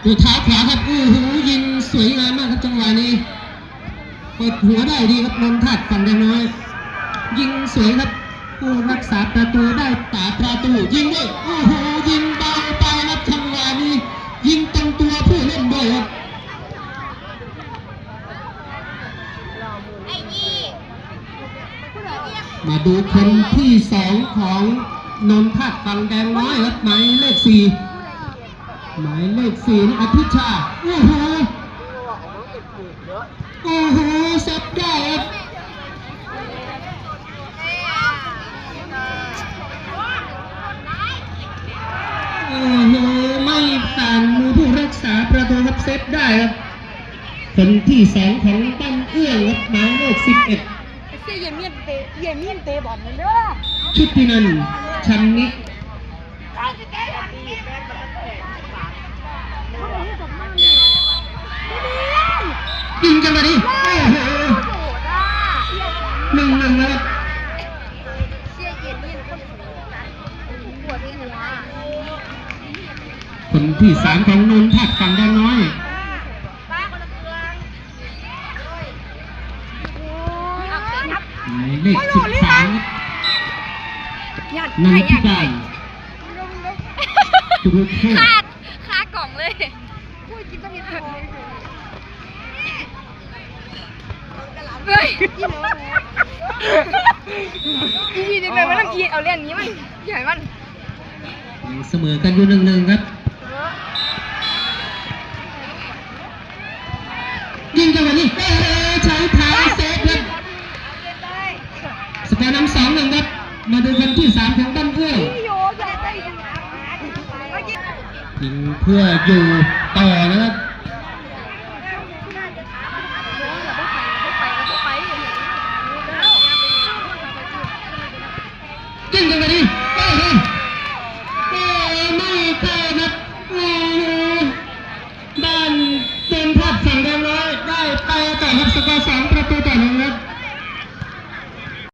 ดูเท้าขวาครับยิงสวยงามมากครับจังหวะนี้เปิดหัวได้ดีครับนนทัศน์ฝั่งแดงน้อยยิงสวยครับผู้รักษาประตูได้ป่าประตูยิงด้วยยิงเบาไปครับจังหวะนี้ยิงตรงตัวผู้เล่นด้วยครับมาดูคนที่สองของนนทัศน์ฝั่งแดงน้อยครับหมายเลข4นี่อภิชาซับได้ครับไม่ผ่านมือผู้รักษาประตูครับเซฟได้ครับคนที่สองของตั้งเอื้องครับหมายเลข11ชุดที่นั่นชันนิยิงกันมาดิ1-1นะครับคนที่3ของนนทัศน์ฝั่งแดงน้อยหมายเลข13นันทิดาคากล่องเลยเฮ้ยพี่จะเลยมาต้องกินเอาเรื่องนี้มันใหญ่มันเสมอกันอยู่1-1ครับยิงกันวันนี้ใช้เท้าเซฟครับสกอร์นำ2-1ครับมาดูคนที่3ของบ้านเอื้อยิงเพื่ออยู่ต่อนะครับยิงกัน